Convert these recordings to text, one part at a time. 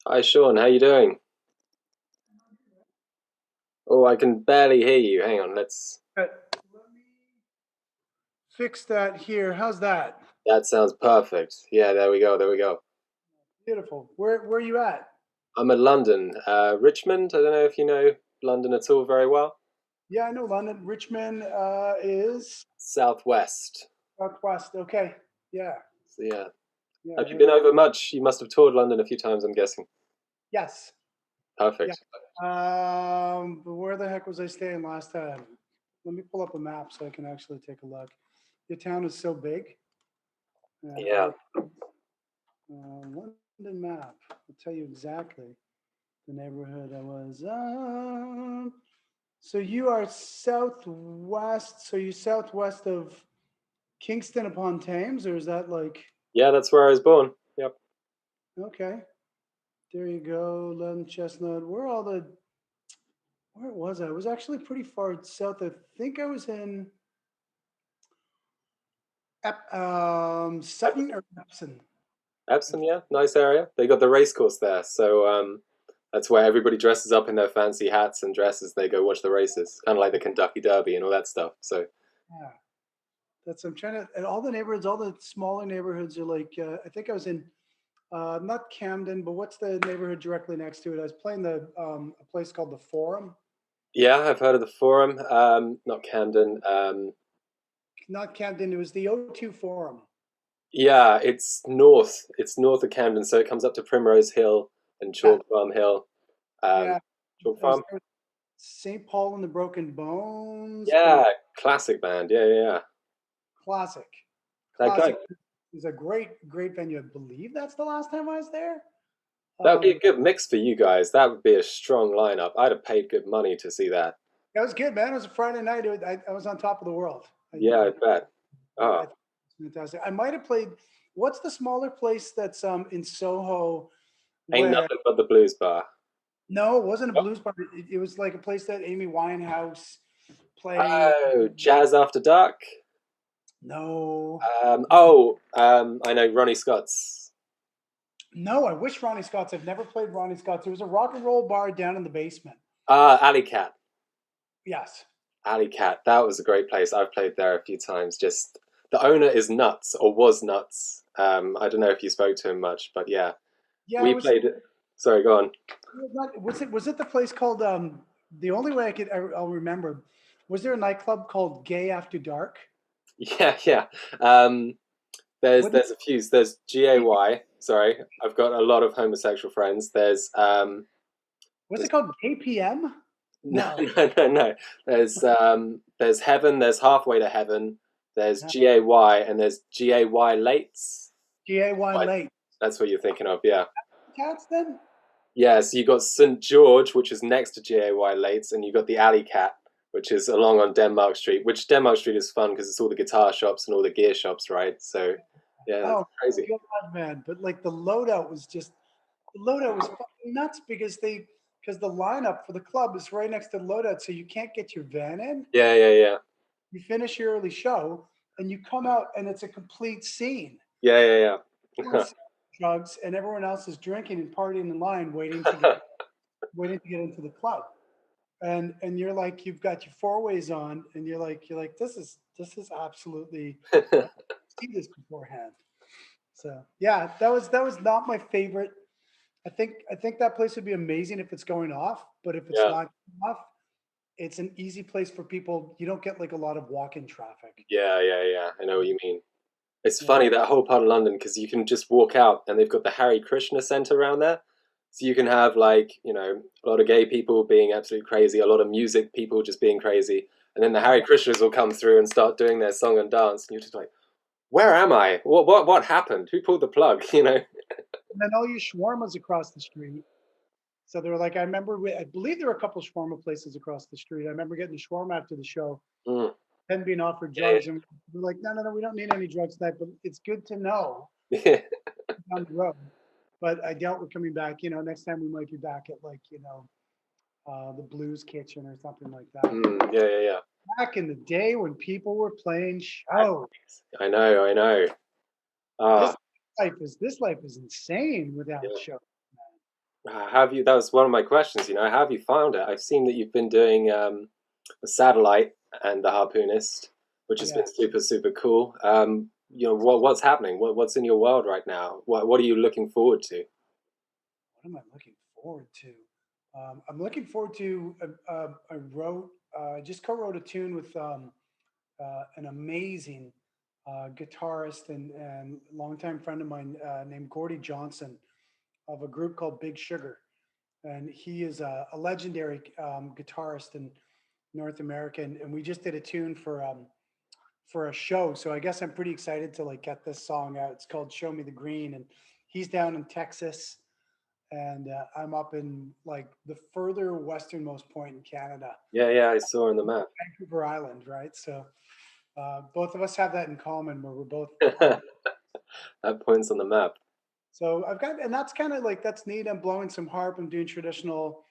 Hi Sean, how you doing? Oh, I can barely hear you. Hang on, let's. Let me fix that here. How's that? That sounds perfect. Yeah, there we go. There we go. Beautiful. Where are you at? I'm in London, Richmond. I don't know if you know London at all very well. Yeah, I know London. Richmond is Southwest. southwest. Okay. Yeah. So yeah. Yeah, Have I you heard been of it. over much? You must have toured London a few times, I'm guessing. Yes. Yeah. Perfect. But where the heck was I staying last time? Let me pull up a map so I can actually take a look. Your town is so big. Yeah. London map. I'll tell you exactly the neighborhood I was. So you are southwest. So you southwest of Kingston upon Thames, or is that like Yeah, that's where I was born. Yep. okay? There you go, London Chestnut. Where was I? I was actually pretty far south. I think I was in Sutton or Epsom. Epsom, yeah, nice area. They got the race course there, so that's where everybody dresses up in their fancy hats and dresses. They go watch the races, kind of like the Kentucky Derby and all that stuff. So Yeah, that's I'm trying to. And all the neighborhoods, all the smaller neighborhoods are like. I think I was in not Camden, but what's the neighborhood directly next to it? I was playing a place called the Forum. yeah, I've heard of the Forum. Not Camden. Not Camden. It was the O2 Forum. Yeah, it's north. It's north of Camden, so it comes up to Primrose Hill and Yeah, Chalk Farm Hill. Um, yeah. Chalk I was Farm. there with St. Paul and the Broken Bones. Yeah, classic band. Yeah, yeah, yeah. Classic. That guy. Classic is a great venue. I believe that's the last time I was there. That would be a Um, good mix for you guys. That would be a strong lineup. I'd have paid good money to see that. that was good, man. It was a Friday night. I was on top of the world. Yeah, I bet. I Oh, think it's fantastic. I might have played. What's the smaller place that's in Soho ain't where nothing but the blues bar. no, it wasn't a Oh, blues bar. It was like a place that Amy Winehouse played. oh, Jazz After Dark. No, I know Ronnie Scott's. no. I wish Ronnie Scott's. I've never played Ronnie Scott's. There was a rock and roll bar down in the basement. Alley Cat. Yes. Alley Cat. That was a great place. I've played there a few times. Just the owner is nuts or was nuts. I don't know if you spoke to him much, but yeah, Yeah, we played it. Sorry, go on. was it the place called the only way I'll remember was there a nightclub called Gay After Dark? Yeah, yeah. Um, there's What did there's a few. There's GAY. Sorry, I've got a lot of homosexual friends. was There's it called KPM? no, No. no, no, no. There's Heaven. There's Halfway to Heaven. There's GAY and there's GAY Lates. GAY Right, Late. that's what you're thinking of. Yeah. Cats then? Yeah, so you got St George, which is next to GAY Lates, and you got the Alley Cat, which is along on Denmark Street. Which Denmark Street is fun because it's all the guitar shops and all the gear shops, right? So yeah, it's Oh crazy. God, man. But like the loadout was fucking nuts because the lineup for the club is right next to the loadout, so you can't get your van in. Yeah, yeah, yeah, You finish your early show and you come out and it's a complete scene. yeah, yeah, yeah. Everyone's selling drugs and everyone else is drinking and partying in line waiting to get into the club. And you're like you've got your four ways on and you're like this is absolutely I see this beforehand. So yeah, that was not my favorite. I think that place would be amazing if it's going off, but if it's Yeah, not going off, it's an easy place for people. You don't get like a lot of walk-in traffic. yeah, yeah, yeah. I know what you mean. It's Yeah. funny that whole part of London because you can just walk out and they've got the Harry Krishna Centre around there. So you can have like, a lot of gay people being absolutely crazy, a lot of music people just being crazy. And then the Harry Krishnas will come through and start doing their song and dance. And you're just like, where am I? What happened? Who pulled the plug? And then all your shawarmas across the street. So they were like, I believe there were a couple of shawarma places across the street. I remember getting a shawarma after the show Mm, and being offered yeah, drugs. And we're like, no, no, no, we don't need any drugs tonight, but it's good to know yeah. down the road. But I doubt we're coming back. Next time we might be back at the Blues Kitchen or something like that. Yeah, yeah, yeah. Back in the day when people were playing shows, I know, I know. this, Ah, this life is insane without yeah. shows, man. Have you? That was one of my questions. You know, how have you found it? I've seen that you've been doing the satellite and the harpoonist, which has been Yes. super cool. You know, what's happening? What's in your world right now? What are you looking forward to? What am I looking forward to? I'm looking forward to. I wrote, just co-wrote a tune with an amazing guitarist and longtime friend of mine named Gordy Johnson of a group called Big Sugar, and he is a legendary guitarist in North America, and we just did a tune for a show. So I guess I'm pretty excited to like get this song out. It's called "Show Me the Green," and he's down in Texas, and I'm up in like the further westernmost point in Canada, Yeah, yeah, I saw on the map. Vancouver Island, right? So both of us have that in common, where we're both up. That points on the map. So I've got, and that's kind of like that's neat. I'm blowing some harp. I'm doing traditional,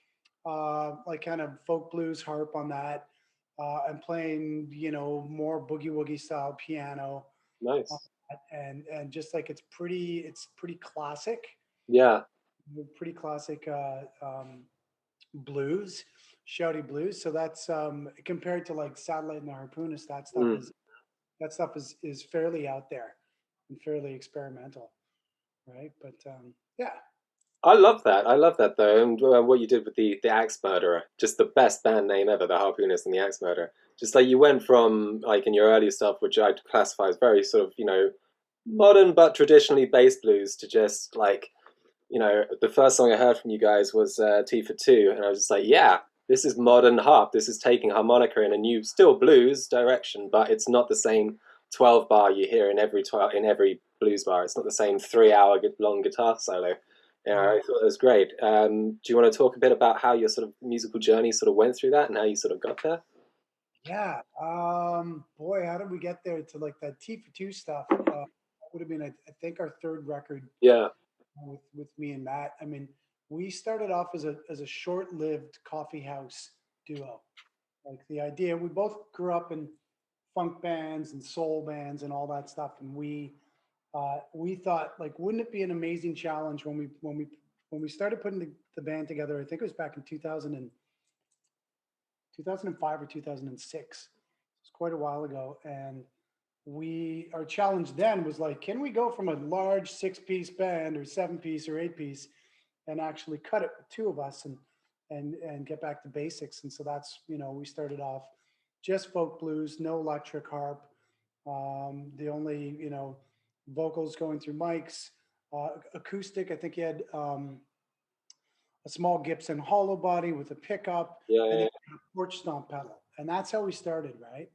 like kind of folk blues harp on that. I'm playing, more boogie woogie style piano, uh, Nice. and just like it's pretty classic, Yeah. pretty classic blues, shouty blues. So that's compared to like Satellite and the Harpoonist, Mm. that stuff is fairly out there and fairly experimental, right? But yeah, I love that. I love that though, and what you did with the Axe Murderer, just the best band name ever, the Harpoonist and the Axe Murderer. Just like you went from like in your earlier stuff, which I'd classify as very sort of modern but traditionally bass blues, to just like the first song I heard from you guys was T for Two, and I was just like, yeah, this is modern harp. This is taking harmonica in a new, still blues direction, but it's not the same 12 bar you hear in every blues bar. It's not the same 3 hour long guitar solo. Yeah, yeah, I thought it was great. Do you want to talk a bit about how your sort of musical journey sort of went through that and how you sort of got there? yeah. Boy, how did we get there to like that T for two stuff? That would have been, I think, our third record Yeah, with me and Matt. I mean, we started off as a short lived coffee house duo. Like the idea, we both grew up in funk bands and soul bands and all that stuff, and we thought like, wouldn't it be an amazing challenge when we started putting the band together? I think it was back in 2005 or 2006. It's quite a while ago, and we our challenge then was like, can we go from a large 6 piece band or 7 piece or 8 piece and actually cut it with two of us and get back to basics? And so that's, we started off just folk blues, no electric harp, the only, vocals going through mics, acoustic. I think he had a small Gibson hollow body with a pickup, yeah, and yeah, then a porch stomp pedal, and that's how we started, right?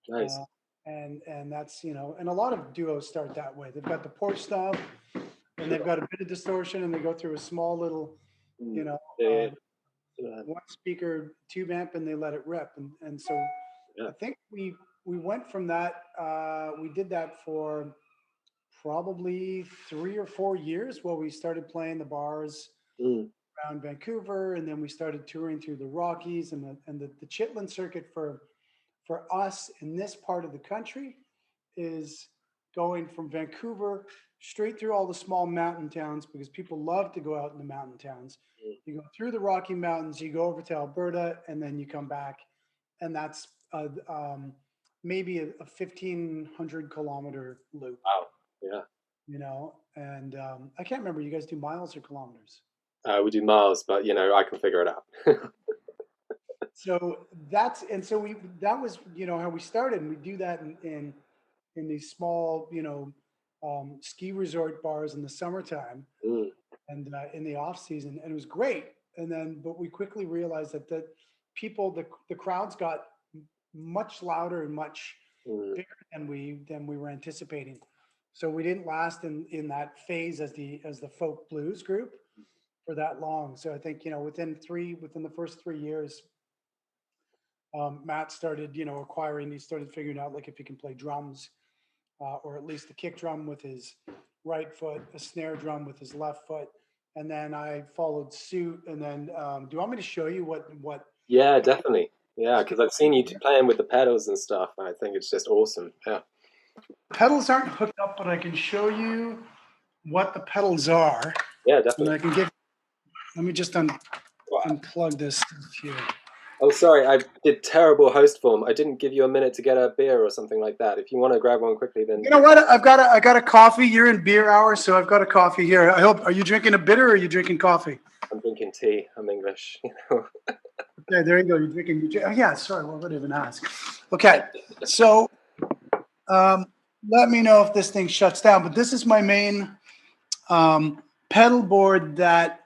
yeah. Nice. Uh, and that's, and a lot of duos start that way. They've got the porch stomp, and they've got a bit of distortion, and they go through a small little, Mm. you know, Yeah, uh, yeah, one speaker tube amp, and they let it rip. And so yeah. I think we went from that. We did that for probably 3 or 4 years while we started playing the bars Mm. around Vancouver, and then we started touring through the Rockies and the Chitlin circuit for us in this part of the country is going from Vancouver straight through all the small mountain towns because people love to go out in the mountain towns. Mm. You go through the Rocky Mountains, you go over to Alberta, and then you come back, and that's maybe a 1,500 kilometer loop, Wow. Yeah. And I can't remember. You guys do miles or kilometers? We do miles, but I can figure it out. So so we that was how we started, and we do that in these small ski resort bars in the summertime Mm. and in the off season, and it was great. And then but we quickly realized that people the crowds got much louder and much Mm. bigger than we were anticipating. So we didn't last in that phase as the folk blues group for that long. So I think within the first 3 years, Matt started, acquiring. He started figuring out like if he can play drums, or at least a kick drum with his right foot, a snare drum with his left foot, and then I followed suit. And then, do you want me to show you what Yeah, definitely. Yeah, just because I've seen you playing with the pedals and stuff. And I think it's just awesome. Yeah. pedals aren't hooked up, but I can show you what the pedals are, Yeah, and definitely. I can give Let me just Wow. unplug this here. Oh, sorry, I did terrible host form. I didn't give you a minute to get a beer or something like that. If you want to grab one quickly, then You know what? I got a coffee. You're in beer hour, so I've got a coffee here. I hope. Are you drinking a bitter or are you drinking coffee? I'm drinking tea. I'm English. You know. Okay, there you go. You're drinking. Oh, yeah. Sorry. What would I even ask? Okay. So um, let me know if this thing shuts down. But this is my main pedal board that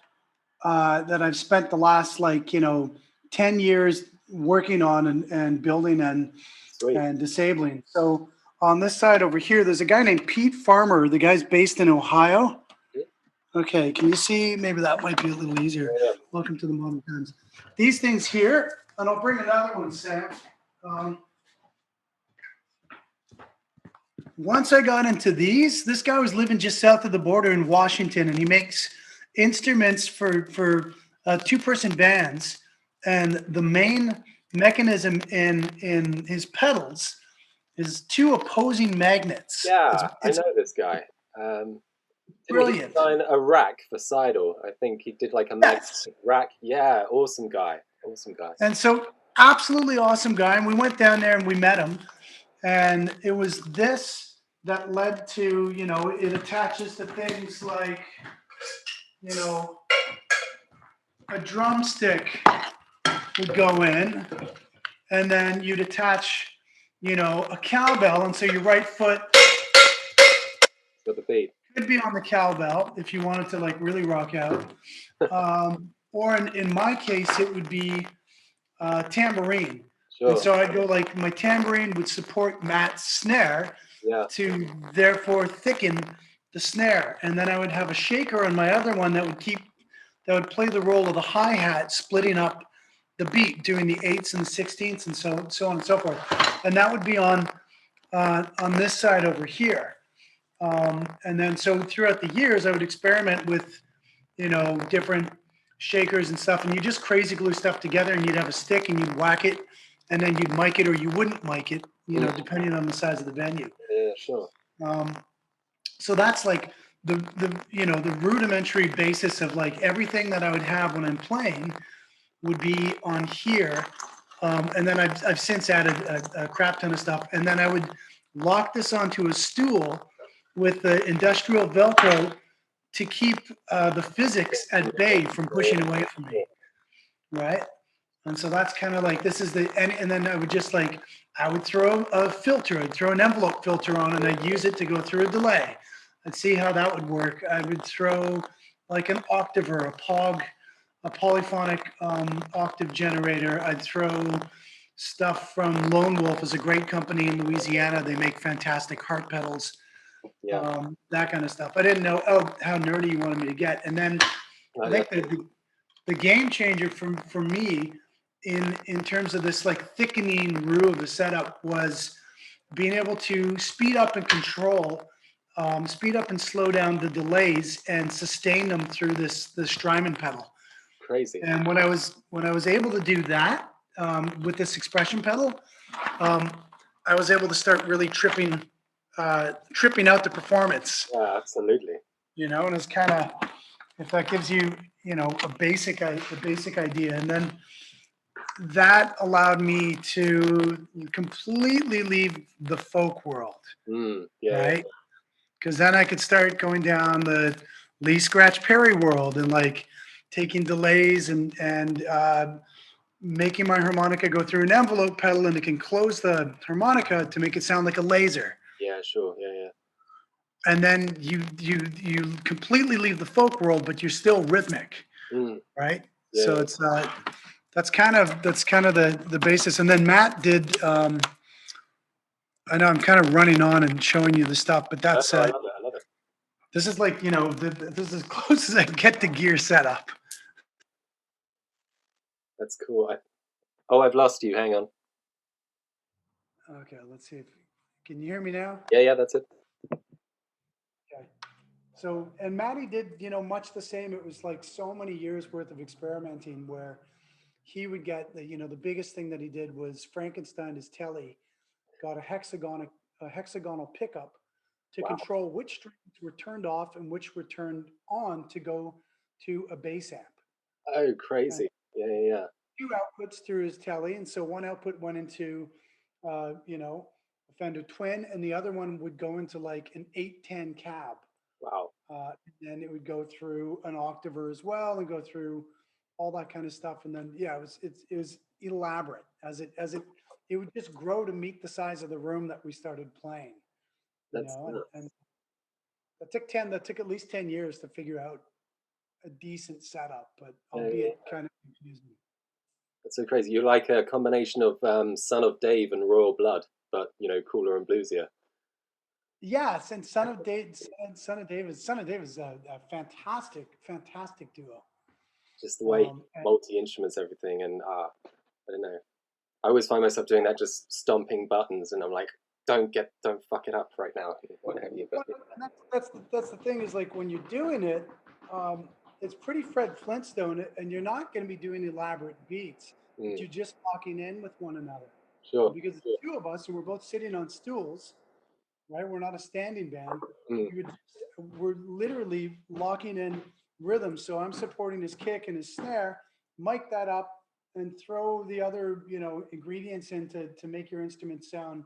I've spent the last 10 years working on and building Sweet. and disabling. So on this side over here, there's a guy named Pete Farmer. The guy's based in Ohio. Yeah, Okay, can you see? Maybe that might be a little easier. yeah. Welcome to the modern times. These things here, and I'll bring another one, Sam. Um, Once I got into these, this guy was living just south of the border in Washington, and he makes instruments for two-person bands. And the main mechanism in his pedals is two opposing magnets. It's Yeah, I it's know this guy. Um, didn't he brilliant. design a rack for Seidel? I think he did like a Yes. magnetic rack. Yeah, awesome guy. Awesome guy. And so absolutely awesome guy. And we went down there and we met him. And it was this that led to, it attaches to things like, you know, a drumstick would go in, and then you'd attach, a cowbell. And so your right foot For the beat. could be on the cowbell if you wanted to like really rock out. Or in my case, it would be tambourine. And Sure. so I'd go like my tambourine would support Matt's snare Yeah. to therefore thicken the snare. And then I would have a shaker on my other one that would play the role of the hi-hat, splitting up the beat, doing the eighths and the sixteenths and so on and so forth. And that would be on this side over here. And then so throughout the years, I would experiment with, different shakers and stuff, and you just crazy glue stuff together, and you'd have a stick, and you'd whack it, and then you'd mic it or you wouldn't mic it, depending on the size of the venue. Yeah, sure. Um, so that's like the rudimentary basis of like everything that I would have when I'm playing would be on here. And then I've since added a crap ton of stuff. And then I would lock this onto a stool with the industrial Velcro to keep the physics at bay from pushing away from me, right? And so that's kind of like, this is and then I would just like, I would throw a filter, I'd throw an envelope filter on and I'd use it to go through a delay. I'd see how that would work. I would throw like an octaver, a polyphonic octave generator. I'd throw stuff from Lone Wolf, is a great company in Louisiana. They make fantastic heart pedals, Yeah. that kind of stuff. I didn't know how nerdy you wanted me to get. And then No, I think the game changer for me in terms of this like thickening roux of the setup was being able to speed up and slow down the delays and sustain them through this Strymon pedal. crazy. And when I was able to do that with this expression pedal, I was able to start really tripping out the performance. Yeah, absolutely. And it's kind of, if that gives you a basic idea, and then that allowed me to completely leave the folk world, Yeah, right? Because then I could start going down the Lee Scratch Perry world and like taking delays and making my harmonica go through an envelope pedal, and it can close the harmonica to make it sound like a laser. yeah, sure. Yeah, yeah. And then you completely leave the folk world, but you're still rhythmic, right? Yeah, So yeah. it's that's kind of the basis. And then Matt did. I know I'm kind of running on and showing you the stuff, but No, that's no, I love it. I love it. this is like this is as close as I can get to gear setup. That's cool. Oh, I've lost you. Hang on. Okay, let's see if can you hear me now? Yeah, yeah, that's it. Okay. So, and Matty did, much the same. It was like so many years worth of experimenting where he would get the biggest thing that he did was Frankenstein his telly, got a hexagonal pickup to Wow. control which strings were turned off and which were turned on to go to a bass amp. Oh, And crazy. Yeah, yeah, yeah. two outputs through his telly, and so one output went into, a Fender Twin, and the other one would go into like an 810 cab. Wow. And then it would go through an octaver as well, and go through all that kind of stuff. And then yeah, it was elaborate it would just grow to meet the size of the room that we started playing. That's And nuts. that took at least 10 years to figure out a decent setup, but Yeah, yeah. albeit kind of confusing. That's so crazy. You're like a combination of Son of Dave and Royal Blood, but cooler and bluesier. Yes, and Son of Dave is a fantastic, fantastic duo. Just the way And multi instruments, everything, and I don't know. I always find myself doing that, just stomping buttons, and I'm like, don't fuck it up right now, what have you. But well, and that's the thing is like when you're doing it, um, it's pretty Fred Flintstone, and you're not going to be doing elaborate beats, but mm, you're just locking in with one another. And sure. because the two of us, and we're both sitting on stools, right? We're not a standing band. Mm, We're literally locking in rhythm. So I'm supporting his kick and his snare, mic that up, and throw the other, ingredients in to make your instrument sound,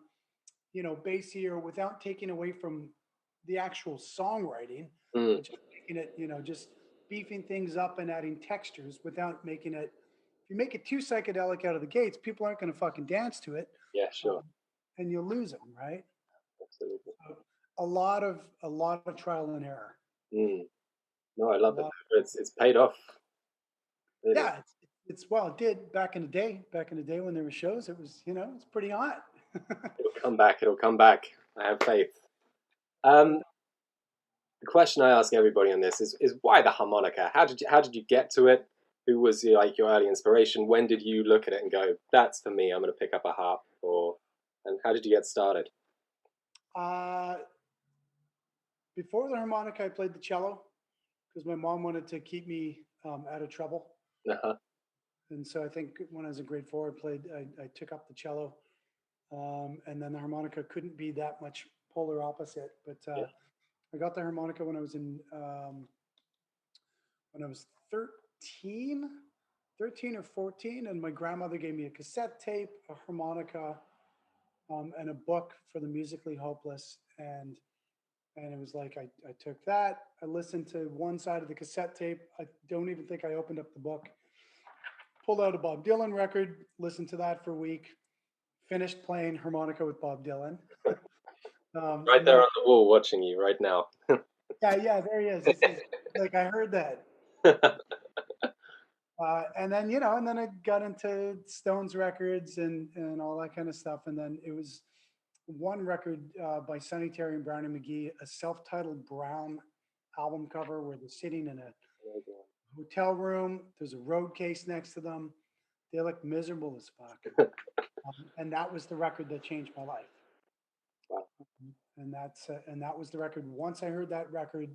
bassier without taking away from the actual songwriting, mm, but just making it, just beefing things up and adding textures without making it. If you make it too psychedelic out of the gates, people aren't going to fucking dance to it, yeah, um, sure. and you lose them, right? Absolutely. So a lot of trial and error. Mm. No, I A love it. lot. It's paid off, really. Yeah, it's well, it did back in the day. Back in the day when there were shows, it was it's pretty hot. It'll come back. It'll come back. I have faith. Um, the question I ask everybody on this is why the harmonica? How did you get to it? Who was your early inspiration? When did you look at it and go, "That's for me. I'm going to pick up a harp"? And how did you get started? uh, Before the harmonica, I played the cello because my mom wanted to keep me out of trouble. Uh-huh. And so I think when I was in grade four, I took up the cello, and then the harmonica couldn't be that much polar opposite. But Yeah. I got the harmonica when I was 13, 13 or 14, and my grandmother gave me a cassette tape, a harmonica, and a book for the musically hopeless. And it was like I took that. I listened to one side of the cassette tape. I don't even think I opened up the book. Pulled out a Bob Dylan record, listened to that for a week, finished playing harmonica with Bob Dylan. Right And there then, on the wall, watching you right now. yeah, yeah, there he is. This is like I heard that. And then, and then I got into Stones records and all that kind of stuff. And then it was one record by Sonny Terry and Brownie McGee, a self-titled Brown album cover where they're sitting in a hotel room. There's a road case next to them. They look miserable as fuck. And that was the record that changed my life. Wow. And that was the record. Once I heard that record,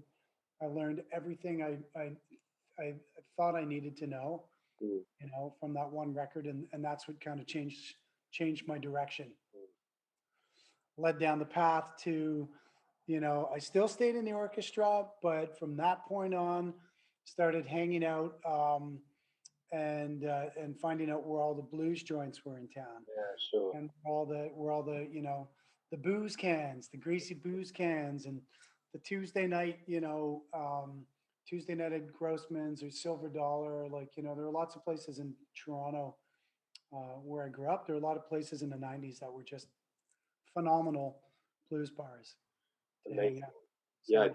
I learned everything I thought I needed to know, Mm. from that one record, and that's what kind of changed my direction. Led down the path to, I still stayed in the orchestra, but from that point on, started hanging out, and finding out where all the blues joints were in town, Yeah, sure. and where all the the booze cans, the greasy booze cans, and the Tuesday night at Grossman's or Silver Dollar. Like there are lots of places in Toronto, where I grew up. There are a lot of places in the '90s that were just phenomenal blues bars to hang Amazing. out. Yeah,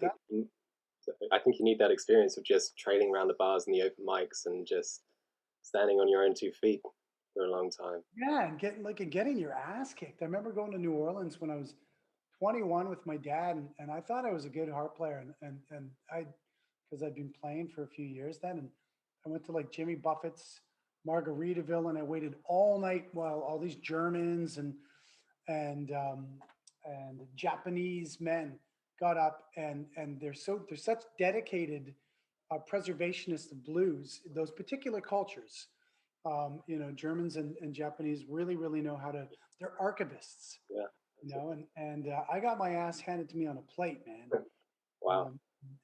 So that I think you need that experience of just trailing around the bars and the open mics and just standing on your own 2 feet for a long time. Yeah, and getting your ass kicked. I remember going to New Orleans when I was 21 with my dad, and I thought I was a good harp player, and I because I'd been playing for a few years then, and I went to like Jimmy Buffett's Margaritaville, and I waited all night while all these Germans and Japanese men got up, and they're such dedicated preservationists of blues. Those particular cultures, Germans and Japanese really know how to. They're archivists, Yeah, that's it. and I got my ass handed to me on a plate, man. Wow. Um,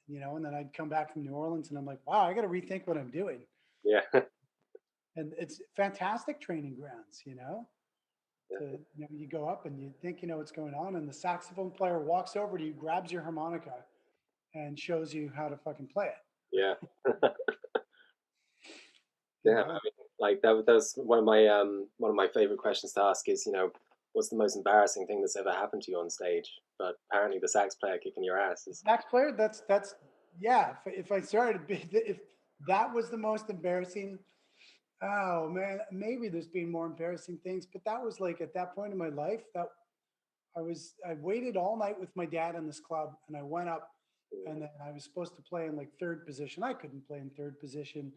and then I'd come back from New Orleans, and I'm like, wow, I got to rethink what I'm doing. Yeah. And it's fantastic training grounds, you know. To Yeah. you go up and you think you know what's going on, and the saxophone player walks over to you, grabs your harmonica, and shows you how to fucking play it. Yeah. You Yeah, I know, mean, like that was one of my favorite questions to ask is, what's the most embarrassing thing that's ever happened to you on stage? But apparently the sax player kicking your ass is sax player. That's yeah. If I started, if that was the most embarrassing, oh man, maybe there's been more embarrassing things, but that was like at that point in my life that I waited all night with my dad in this club, and I went up, and then I was supposed to play in like third position. I couldn't play in third position,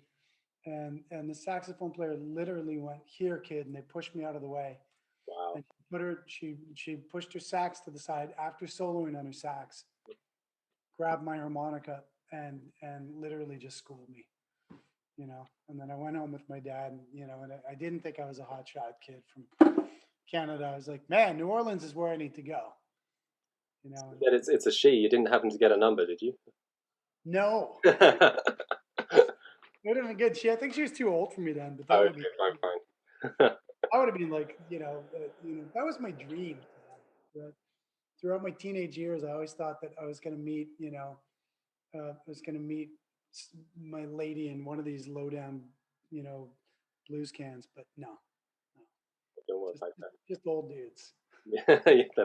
and the saxophone player literally went, "Here, kid," and they pushed me out of the way. wow. And she pushed her sax to the side after soloing on her sax, grabbed my harmonica, and literally just schooled me. And then I went home with my dad, and I didn't think I was a hotshot kid from Canada. I was like, man, New Orleans is where I need to go. And But it's a she. You didn't happen to get a number, did you? no, it would have been good. I think she was too old for me then, but that Okay, would have been, fine, fine. I would have been like, that was my dream. But throughout my teenage years, I always thought that I was going to meet, I was going to meet my lady in one of these low down, you know, blues cans, but no, no, It don't work just, like just, that. just old dudes. Yeah, yeah,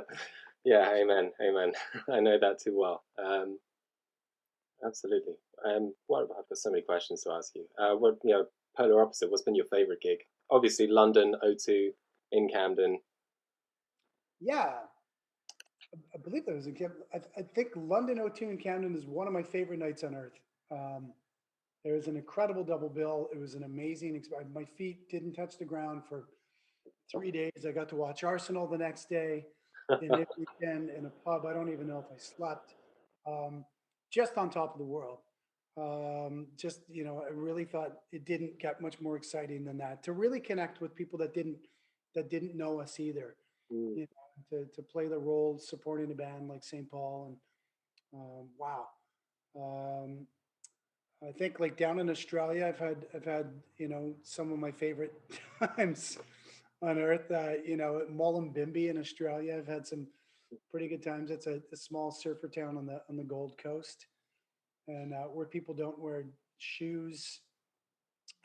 yeah, amen, amen. I know that too well. Absolutely. What I've got so many questions to ask you. Polar opposite. What's been your favorite gig? Obviously, London O2 in Camden. Yeah, I believe that was in Camden. I think London O2 in Camden is one of my favorite nights on earth. Um, there was an incredible double bill. It was an amazing experience. My feet didn't touch the ground for 3 days. I got to watch Arsenal the next day in Islington in a pub. I don't even know if I slept. Um, just on top of the world. I really thought it didn't get much more exciting than that. To really connect with people that didn't know us either. Mm, To play the role supporting a band like St. Paul, and wow. Um, I think like down in Australia, I've had some of my favorite times on earth. At Mullumbimby in Australia, I've had some pretty good times. It's a small surfer town on the Gold Coast, and where people don't wear shoes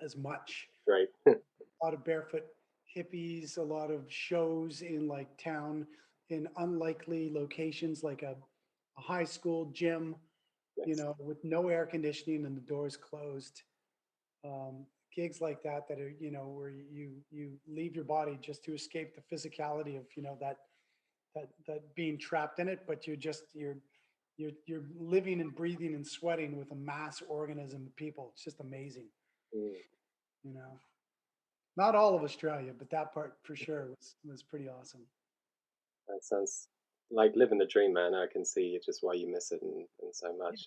as much. great. A lot of barefoot hippies, a lot of shows in like town in unlikely locations like a high school gym, Nice. with no air conditioning and the doors closed. Gigs like that are where you leave your body just to escape the physicality of that being trapped in it, but you're living and breathing and sweating with a mass organism of people. It's just amazing, Mm, you know. Not all of Australia, but that part for sure was pretty awesome. that sounds like living the dream, man. I can see just why you miss it and so much.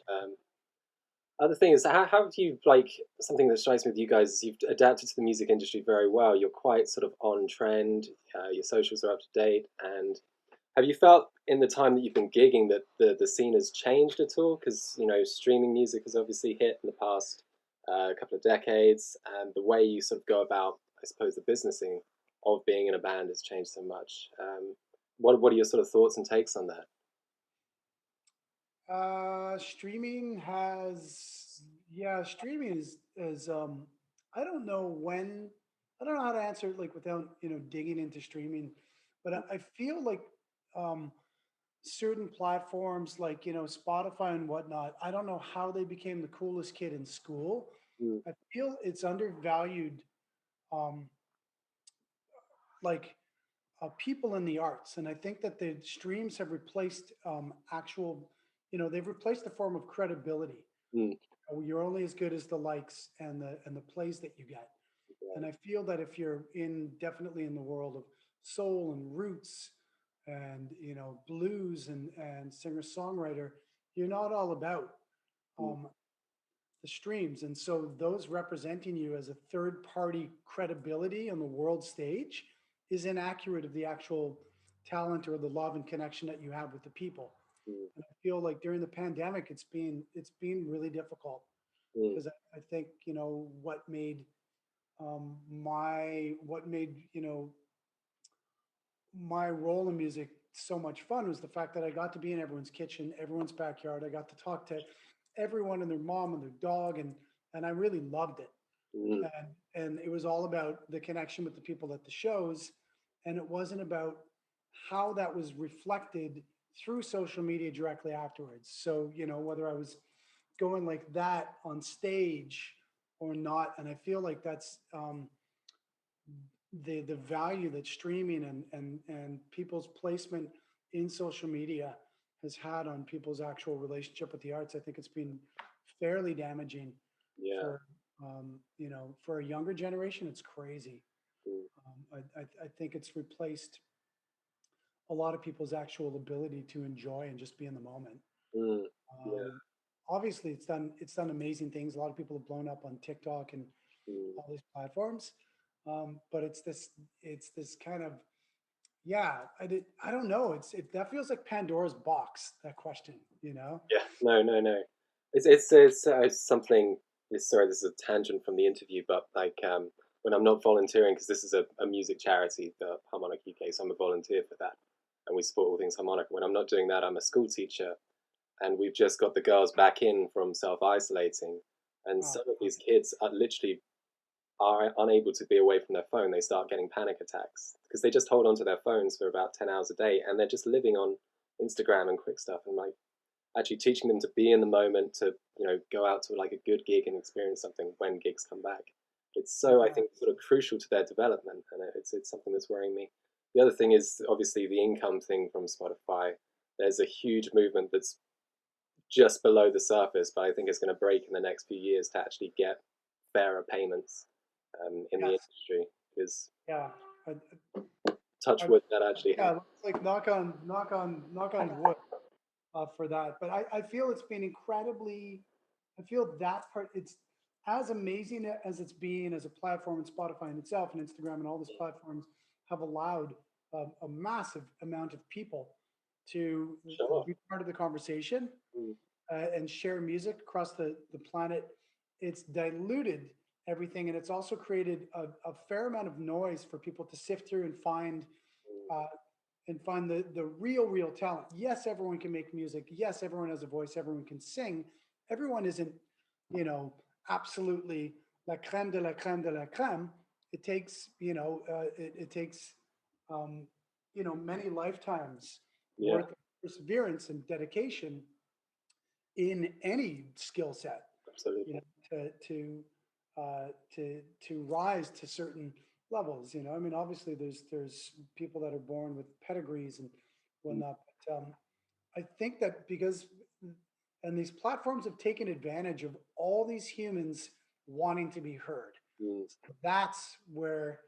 Other thing is, how have you like something that strikes me with you guys is you've adapted to the music industry very well. You're quite sort of on trend. Your socials are up to date, and have you felt in the time that you've been gigging that the scene has changed at all? Because streaming music has obviously hit in the past couple of decades, and the way you sort of go about, I suppose, the businessing of being in a band has changed so much. What are your sort of thoughts and takes on that? Streaming has yeah, streaming is I don't know when I don't know how to answer it like without digging into streaming, but I feel like um, certain platforms like Spotify and whatnot. I don't know how they became the coolest kid in school. Mm, I feel it's undervalued. Um, like people in the arts. And I think that the streams have replaced they've replaced the form of credibility. mm, You're only as good as the likes and the plays that you get. yeah, And I feel that if you're definitely in the world of soul and roots and blues and singer songwriter, you're not all about mm, um, the streams. And so those representing you as a third party credibility on the world stage is inaccurate of the actual talent or the love and connection that you have with the people. mm, And I feel like during the pandemic, it's been really difficult Mm, because I think, what made, my role in music so much fun was the fact that I got to be in everyone's kitchen, everyone's backyard. I got to talk to everyone and their mom and their dog, and I really loved it. mm, And it was all about the connection with the people at the shows, and it wasn't about how that was reflected through social media directly afterwards. So, whether I was going like that on stage or not, and I feel like that's the value that streaming and people's placement in social media has had on people's actual relationship with the arts. I think it's been fairly damaging yeah. for for a younger generation. It's crazy. Mm, I think it's replaced a lot of people's actual ability to enjoy and just be in the moment. mm, yeah. Um, Obviously, it's done amazing things. A lot of people have blown up on TikTok and Mm. all these platforms, but it's this kind of, yeah. I don't know. That feels like Pandora's box. That question, Yeah, no, no, no. It's something. Sorry, this is a tangent from the interview, but like when I'm not volunteering, because this is a music charity, the Harmonic UK, so I'm a volunteer for that, and we support all things harmonic. When I'm not doing that, I'm a school teacher, and we've just got the girls back in from self isolating, and Oh, some of these kids are literally are unable to be away from their phone. They start getting panic attacks because they just hold onto their phones for about 10 hours a day, and they're just living on Instagram and quick stuff, and like actually teaching them to be in the moment, to go out to like a good gig and experience something when gigs come back. It's so, I yeah, think, sort of crucial to their development, and it's something that's worrying me. The other thing is obviously the income thing from Spotify. There's a huge movement that's just below the surface, but I think it's going to break in the next few years to actually get fairer payments in the yes, industry. Because yeah. touch I, wood, that actually yeah, happens. let's like knock on wood for that. But I feel it's been incredibly. I feel that part. It's as amazing as it's been as a platform, and Spotify in itself, and Instagram, and all these platforms have allowed a massive amount of people to Sure. be part of the conversation Mm, and share music across the planet. It's diluted everything, and it's also created a fair amount of noise for people to sift through mm, uh, and find the real talent. Yes, everyone can make music. Yes, everyone has a voice. Everyone can sing. Everyone isn't, you know, absolutely la crème de la crème de la crème. It takes, it takes, um, many lifetimes yeah, worth of perseverance and dedication in any skill set, you know, absolutely. to rise to certain levels. I mean, obviously, there's people that are born with pedigrees and Mm, whatnot. But I think that because and these platforms have taken advantage of all these humans wanting to be heard. mm, So that's where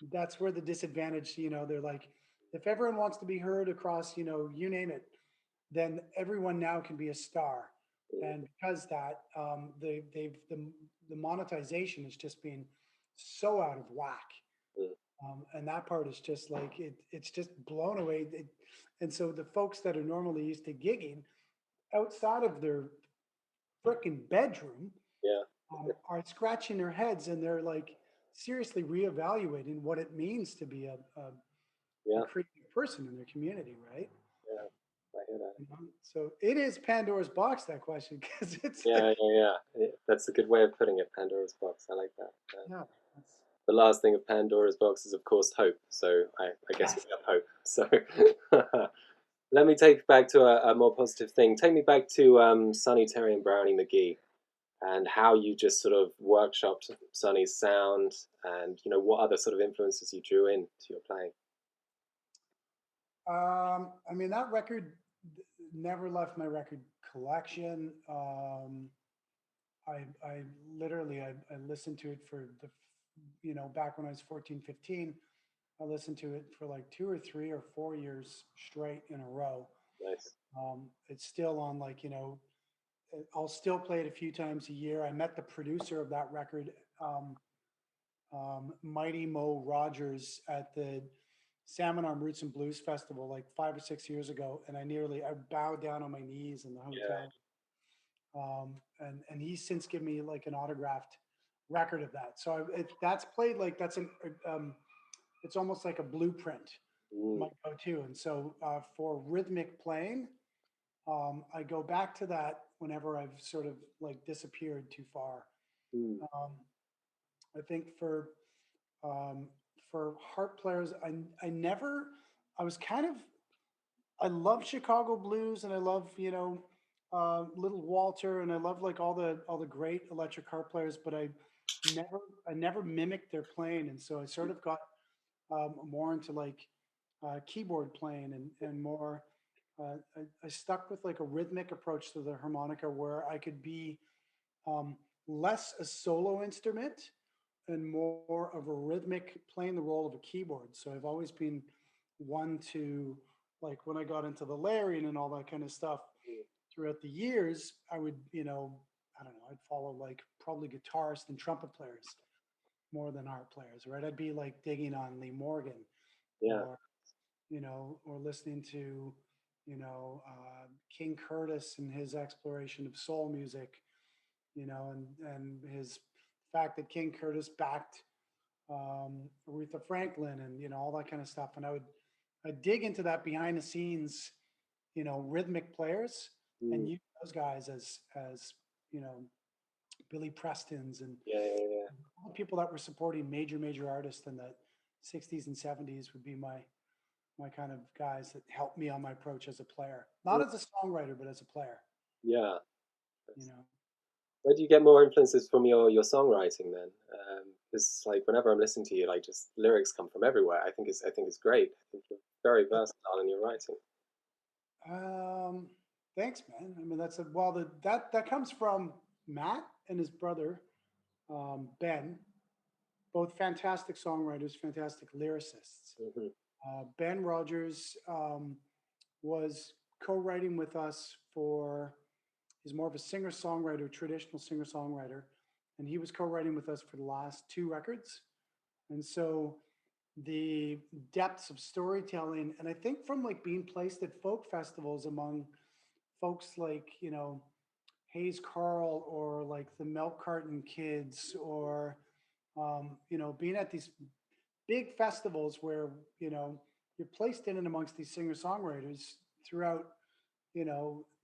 the disadvantage. They're like, if everyone wants to be heard across, you name it, then everyone now can be a star. mm, And because that, the monetization has just been so out of whack. mm. And that part is just like it's just blown away. And so the folks that are normally used to gigging outside of their freaking bedroom Yeah, are scratching their heads, and they're like seriously reevaluating what it means to be a yeah, creative person in their community, right? yeah. I hear that. So it is Pandora's box, that question, because it's Yeah, yeah, yeah. That's a good way of putting it. Pandora's box. I like that. yeah, that's, The last thing of Pandora's box is, of course, hope. So I guess we yes. have hope. So let me take back to a more positive thing. Take me back to Sonny Terry and Brownie McGee, and how you just sort of workshopped Sonny's sound, and what other sort of influences you drew in to your playing. I mean, that record never left my record collection. I literally I listened to it for back when I was 14, 15. I listened to it for like 2 or 3 or 4 years straight in a row. Nice. It's still on, like, I'll still play it a few times a year. I met the producer of that record, um, Mighty Mo Rogers, at the Salmon Arm Roots and Blues Festival like 5 or 6 years ago, and I bowed down on my knees in the Yeah. hotel. and he's since given me like an autographed record of that. So that's played like that's an it's almost like a blueprint, Mm, my go-to. And so for rhythmic playing, I go back to that whenever I've sort of like disappeared too far. mm, Um, I think um, for harp players, I never I was kind of I love Chicago blues and I love Little Walter and I love like all the great electric harp players, but never I never mimicked their playing, and so I sort of got more into like keyboard playing and more. I stuck with like a rhythmic approach to the harmonica where I could be um, less a solo instrument and more of a rhythmic playing the role of a keyboard. So I've always been one to like when I got into the layering and all that kind of stuff mm. throughout the years, I would, I don't know, I'd follow like probably guitarists and trumpet players more than harp players, right? I'd be like digging on Lee Morgan Yeah. or, or listening to, King Curtis and his exploration of soul music, and his fact that King Curtis backed Aretha Franklin and all that kind of stuff. And I dig into that behind the scenes, rhythmic players and Mm. use those guys as you know Billy Preston's and Yeah, yeah, yeah. all the people that were supporting major artists in the 60s and 70s would be my kind of guys that helped me on my approach as a player, not Mm, as a songwriter, but as a player. yeah. You know, Where do you get more influences from your songwriting then? Because like whenever I'm listening to you, like just lyrics come from everywhere. I think it's great. I think you're very versatile in your writing. um, thanks, man. I mean, that's a well, that comes from Matt and his brother Ben, both fantastic songwriters, fantastic lyricists. Hmm. Ben Rogers was co-writing with us for. He's more of a singer-songwriter, traditional singer-songwriter, and he was co-writing with us for the last two records. And so the depths of storytelling, and I think from like being placed at folk festivals among folks like Hayes Carl or like the Milk Carton Kids or being at these big festivals where you're placed in and amongst these singer songwriters throughout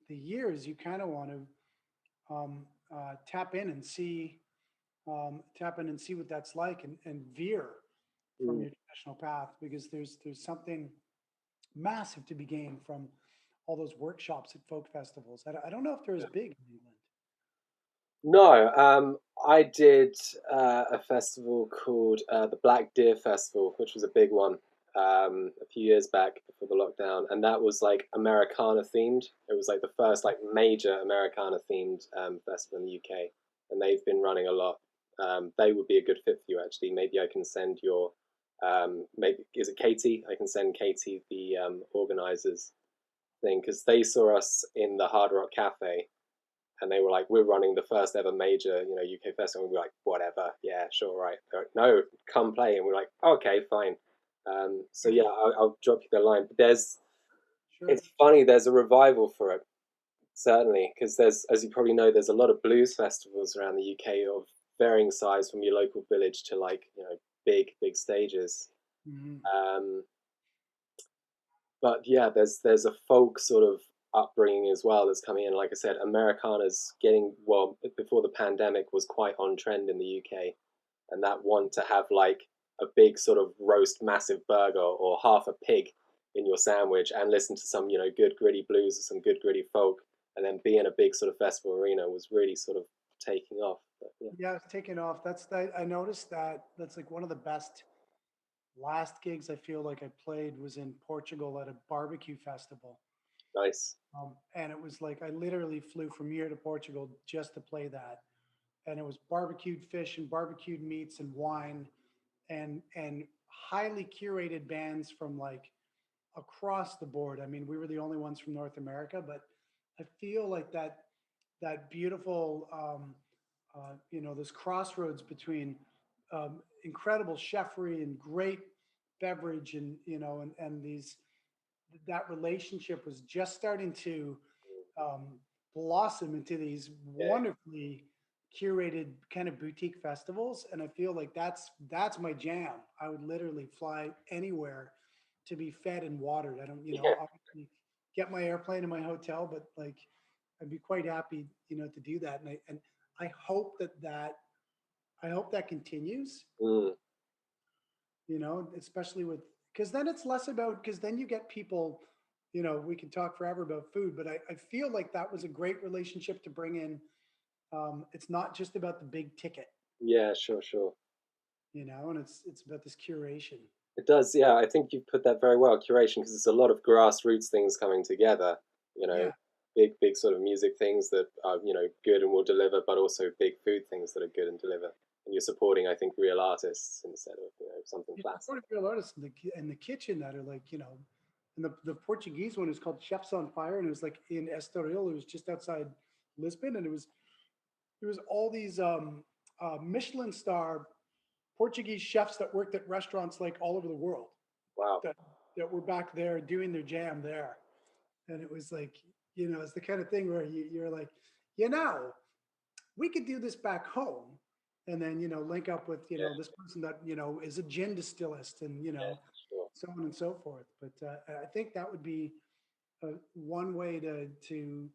the years. You kind of want to tap in and see what that's like and veer from Mm. your traditional path because there's something massive to be gained from all those workshops at folk festivals. I don't know if they're as big in England. No, I did a festival called the Black Deer Festival, which was a big one a few years back before the lockdown, and that was like Americana themed. It was like the first like major Americana themed festival in the UK, and they've been running a lot. They would be a good fit for you actually. Maybe I can send your maybe is it Katie? I can send Katie the organizers thing because they saw us in the Hard Rock Cafe and they were like, "We're running the first ever major, UK festival." And we were like, "Whatever, yeah, sure, right." They're like, "No, come play," and we're like, "Okay, fine." So yeah, I'll drop you the line. But Sure. it's funny. There's a revival for it, certainly, because as you probably know, there's a lot of blues festivals around the UK of varying size, from your local village to like big stages. Hmm. Um, but yeah, there's a folk sort of upbringing as well that's coming in. Like I said, Americana's getting well before the pandemic was quite on trend in the UK, and that want to have like a big sort of roast massive burger or half a pig in your sandwich and listen to some good gritty blues or some good gritty folk, and then be in a big sort of festival arena was really sort of taking off. But yeah, Yeah, it's taken off. That's that. I noticed that. That's like one of the best last gigs I feel like I played was in Portugal at a barbecue festival. nice. And it was like I literally flew from here to Portugal just to play that. And it was barbecued fish and barbecued meats and wine and highly curated bands from like across the board. I mean, we were the only ones from North America, but I feel like that beautiful this crossroads between incredible chefery and great beverage and and these that relationship was just starting to um, blossom into these Yeah, wonderfully curated kind of boutique festivals, and I feel like that's my jam. I would literally fly anywhere to be fed and watered. I don't, yeah, obviously get my airplane and my hotel, but like I'd be quite happy, to do that. And I hope I hope that continues, mm, especially with, because then it's less about, because then you get people, we can talk forever about food, but I feel like that was a great relationship to bring in. It's not just about the big ticket, yeah, sure, sure. and it's about this curation. It does, yeah. I think you put that very well, curation, because it's a lot of grassroots things coming together. You know, Yeah. big sort of music things that are good and will deliver, but also big food things that are good and deliver. And you're supporting, I think, real artists instead of something You plastic. support real artists in the kitchen that are like, and the Portuguese one is called Chefs on Fire, and it was like in Estoril. It was just outside Lisbon, and it was all these Michelin star Portuguese chefs that worked at restaurants like all over the world Wow. that that were back there doing their jam there. And it was like, it's the kind of thing where you're like, you know, we could do this back home, and then link up with Yeah, this person that is a gin distillist, and yeah, sure. so on and so forth. But I think that would be one way to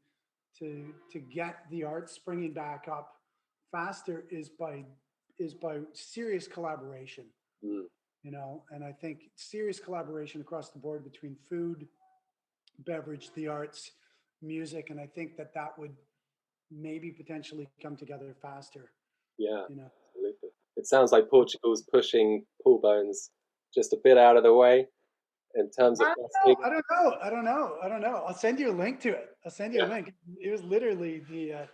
get the art springing back up faster is by serious collaboration. Mm, And I think serious collaboration across the board between food, beverage, the arts, music, and I think that would maybe potentially come together faster. yeah, You know, absolutely. It sounds like Portugal's pushing Pool Bones just a bit out of the way in terms of I don't busking. know. I don't know. I don't know. I don't know. I'll send you a link to it. I'll send you a Yeah, link. It was literally it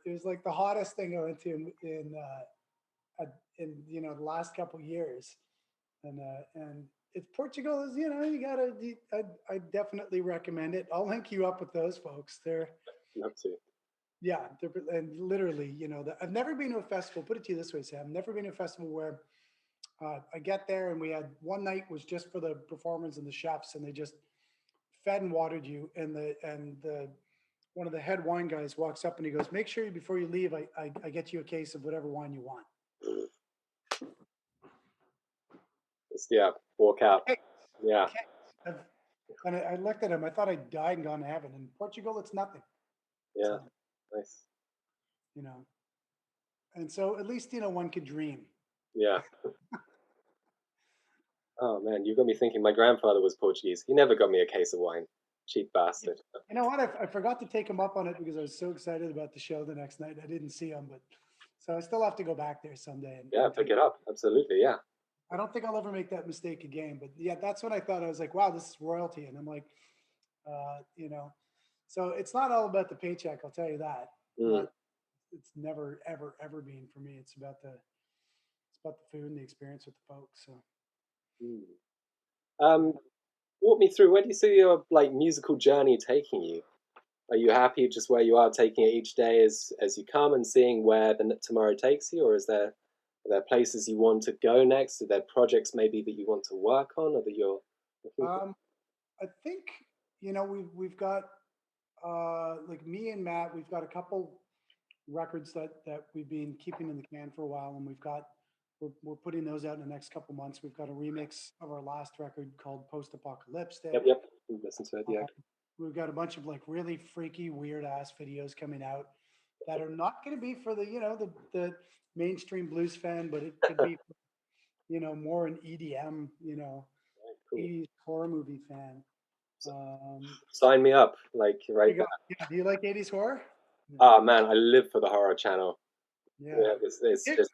was like the hottest thing I went to in the last couple years, and it's Portugal is you gotta. I definitely recommend it. I'll link you up with those folks. They're love to. Yeah, and literally, I've never been to a festival. Put it to you this way, Sam. I've never been to a festival where I get there and we had one night was just for the performers and the chefs, and they just fed and watered you. And the one of the head wine guys walks up and he goes, "Make sure before you leave, I get you a case of whatever wine you want." Just, yeah, walk out. Hey, Yeah, okay. And I looked at him. I thought I died and gone to heaven. In Portugal, it's nothing. It's yeah, nothing. nice. You know. And so at least one could dream. Yeah. Oh man, you got me thinking. My grandfather was Portuguese. He never got me a case of wine. Cheap You bastard. you know what? I forgot to take him up on it because I was so excited about the show the next night. I didn't see him, but so I still have to go back there someday Yeah, and pick take. it up. Absolutely. Yeah. I don't think I'll ever make that mistake again. But yeah, that's what I thought. I was like, wow, this is royalty, and I'm like, uh, you know, so it's not all about the paycheck. I'll tell you that. Mm, Not. It's never ever been for me. It's about the food and the experience with the folks. So mm. Um, walk me through. Where do you see your musical journey taking you? Are you happy just where you are, taking it each day as you come and seeing where tomorrow takes you, or are there places you want to go next? Are there projects maybe that you want to work on, or that you're looking for? um, I think we've got like me and Matt. We've got a couple records that we've been keeping in the can for a while, and we're putting those out in the next couple months. We've got a remix of our last record called Post Yep, Apocalyptic. yep. Listen to it. Um, Yeah. we've got a bunch of like really freaky, weird ass videos coming out that are not going to be for the mainstream blues fan, but it could be more an EDM, Right, cool. 80s horror movie fan. So, Um, sign me up, like right you there. go, yeah, do you like 80s horror? Yeah. Oh man, I live for the horror channel. Yeah. Yeah, it's It, just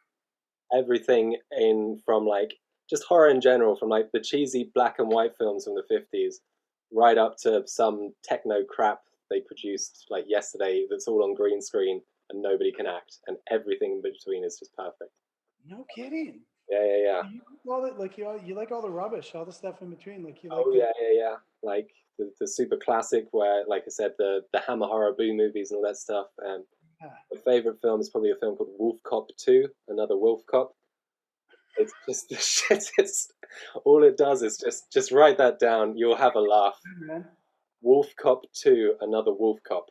everything in from just horror in general, from the cheesy black and white films from the 50s, right up to some techno crap they produced yesterday that's all on green screen and nobody can act, and everything in between is just perfect. no kidding. Yeah, yeah, yeah. So you like all that, like you like all the rubbish, all the stuff in between. Like you like Oh the yeah, yeah, yeah. Like the super classic where, like I said, the Hammer horror boo movies and all that stuff. yeah. My favorite film is probably a film called Wolf Cop 2, another Wolf Cop. It's just the shit. It's all it does is just write that down. You'll have a laugh. Man. Wolf Cop 2, another Wolf Cop.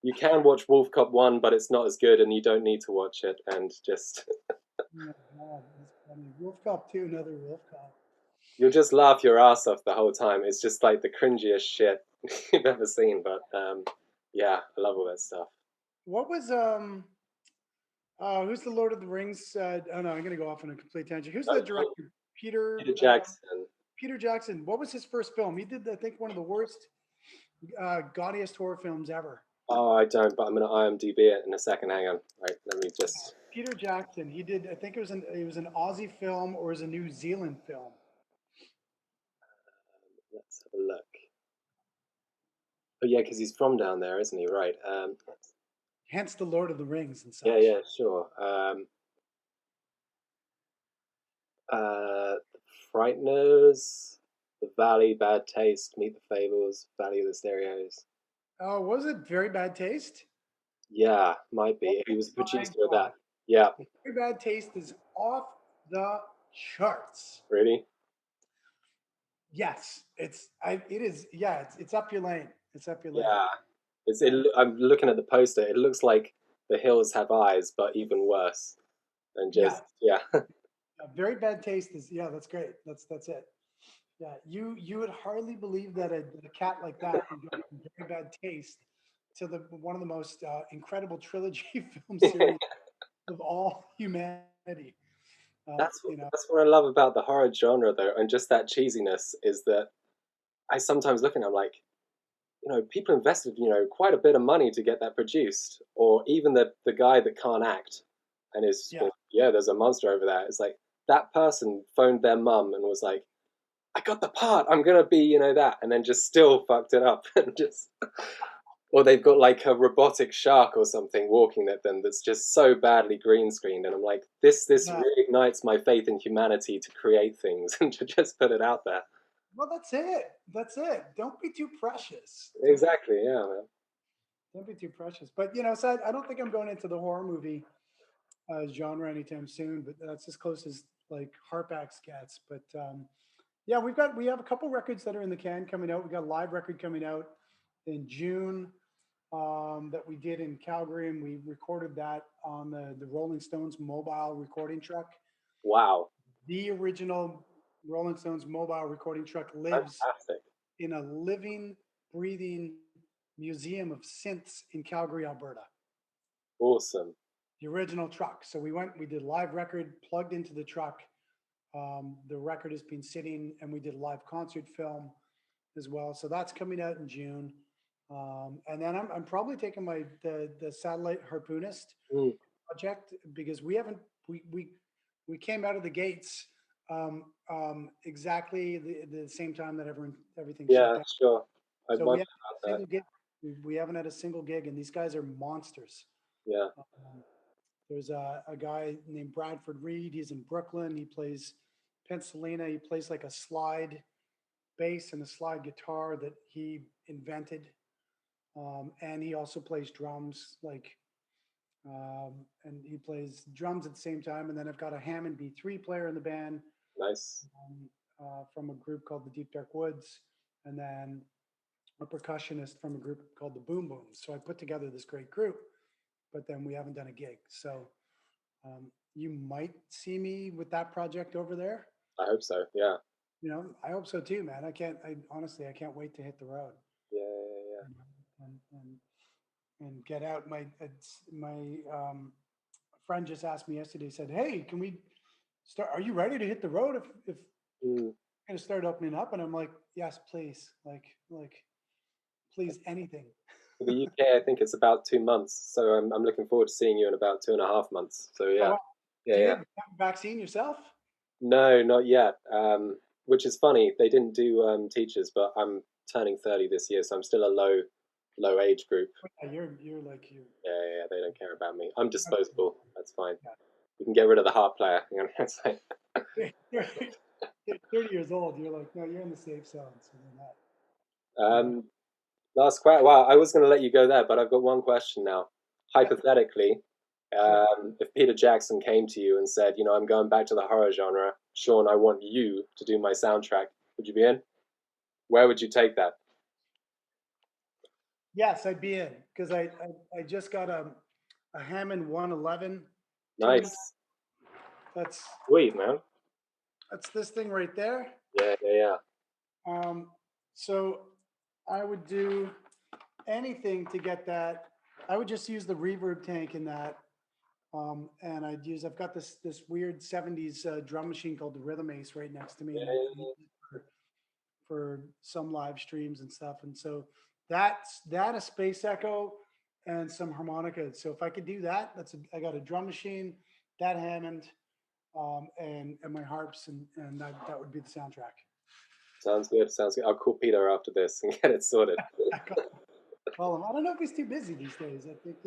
You can watch Wolf Cop 1, but it's not as good, and you don't need to watch it. And just Oh my God, that's funny. Wolf Cop 2, another Wolf Cop. you'll just laugh your ass off the whole time. It's just like the cringiest shit you've ever seen. But yeah, I love all that stuff. What was who's the Lord of the Rings? Oh no, I'm gonna go off on a complete tangent. Who's the Oh, cool. director? Peter Peter Jackson. Peter Jackson. What was his first film? He did, I think, one of the worst, gaudiest horror films ever. Oh, I don't, but I'm gonna IMDb it in a second. Hang on. Right, let me just. Peter Jackson. He did. I think it was an Aussie film or it was a New Zealand film. Let's have a look. Oh yeah, because he's from down there, isn't he? Right. Hence the Lord of the Rings and Yeah, such. yeah, sure. The Frighteners, The Valley, Bad Taste, Meet the Fables, Valley of the Stereos. Oh, was it Very Bad Taste? Yeah, might Oh be. He was a my producer of that. God. Yeah, Very Bad Taste is off the charts. really? Yes, it is. Yeah, it's up your lane. It's up your lane. Yeah. Yeah, I'm looking at the poster. It looks like The Hills Have Eyes, but even worse. And yeah. just, yeah. Very Bad Taste is, yeah. That's great. That's it. Yeah, you would hardly believe that a cat like that would go from Very Bad Taste to the one of the most incredible trilogy film series of all humanity. That's what I love about the horror genre, though, and just that cheesiness is that I sometimes look and I'm like, people invested, quite a bit of money to get that produced, or even the guy that can't act and is, Yeah. yeah, there's a monster over there. It's like that person phoned their mum and was like, I got the part, I'm gonna be, that, and then just still fucked it up and just, or they've got like a robotic shark or something walking at them that's just so badly green screened, and I'm like, this Yeah. reignites my faith in humanity to create things and to just put it out there. Well, that's it. That's it. Don't be too precious. Exactly, yeah, man. Don't be too precious. But so I don't think I'm going into the horror movie genre anytime soon. But that's as close as like Harpax gets. But yeah, we have a couple records that are in the can coming out. We got a live record coming out in June that we did in Calgary, and we recorded that on the Rolling Stones mobile recording truck. Wow, The original Rolling Stones mobile recording truck lives fantastic. in a living, breathing museum of synths in Calgary, Alberta. Awesome. The original truck. So we did live record plugged into the truck. The record has been sitting, and we did a live concert film as well. So that's coming out in June. And then I'm probably taking the satellite harpoonist Mm, project because we came out of the gates exactly the same time that everything shut yeah, down. sure. I So we wondered haven't had a about that. single gig. We haven't had a single gig, and these guys are monsters. Yeah, Um, there's a guy named Bradford Reed. He's in Brooklyn. He plays pencilina. He plays like a slide bass and a slide guitar that he invented. And he also plays drums, and he plays drums at the same time. And then I've got a Hammond B3 player in the band nice. from a group called the Deep Dark Woods, and then a percussionist from a group called the Boom Booms. So I put together this great group, but then we haven't done a gig. So you might see me with that project over there. I hope so. Yeah, I hope so too, man. I honestly, I can't wait to hit the road yeah, yeah, and get out. My friend just asked me yesterday. Said, "Hey, can we start? Are you ready to hit the road if yeah. going to start opening up?" And I'm like, "Yes, please. Like, please, anything." For the UK, I think it's about 2 months. So I'm looking forward to seeing you in about 2.5 months. So Oh, yeah, wow. yeah, Do you yeah. have a vaccine yourself? No, not yet. Which is funny. They didn't do teachers, but I'm turning 30 this year, so I'm still a low age group. Yeah, you're like you. Yeah, yeah, yeah, they don't care about me. I'm Yeah. disposable. That's fine. We can get rid of the heart player. It's like, You're 30 years old. You're like, no, you're in the safe zone. So you're not. um, last question. Wow, I was going to let you go there, but I've got one question now. Yeah, Hypothetically, sure. if Peter Jackson came to you and said, I'm going back to the horror genre, Sean, I want you to do my soundtrack, would you be in? Where would you take that? Yes, I'd be in because I just got a Hammond 111 tuned. Nice. That's Sweet, man. that's this thing right there. Yeah, yeah, yeah. Um, so I would do anything to get that. I would just use the reverb tank in that. And I've got this weird 70s drum machine called the Rhythm Ace right next to me, Yeah, and I yeah, use it for some live streams and stuff. And so that's that a space echo and some harmonica. So if I could do that, I got a drum machine, that Hammond, and my harps, and that would be the soundtrack. sounds good. Sounds good. I'll call Peter after this and get it sorted. Call him. I don't know if he's too busy these days. I think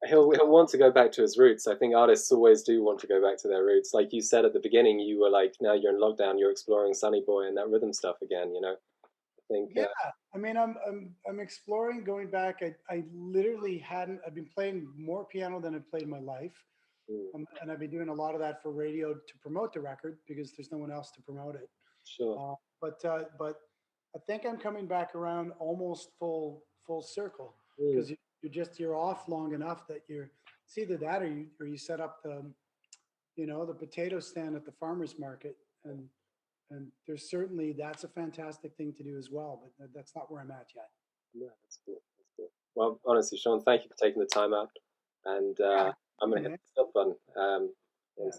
He'll want to go back to his roots. I think artists always do want to go back to their roots. Like you said at the beginning, you were like, now you're in lockdown, you're exploring Sunny Boy and that rhythm stuff again. I think, Yeah, I mean, I'm exploring going back. I literally hadn't. I've been playing more piano than I've played in my life, mm, and I've been doing a lot of that for radio to promote the record because there's no one else to promote it. sure. But I think I'm coming back around almost full circle Mm, because you're off long enough that it's either that or you set up the potato stand at the farmers market and there's certainly that's a fantastic thing to do as well, but that's not where I'm at yet. yeah, that's cool. That's cool. Well, honestly, Sean, thank you for taking the time out. And Yeah, I'm going to hit man. the stop button. Yeah.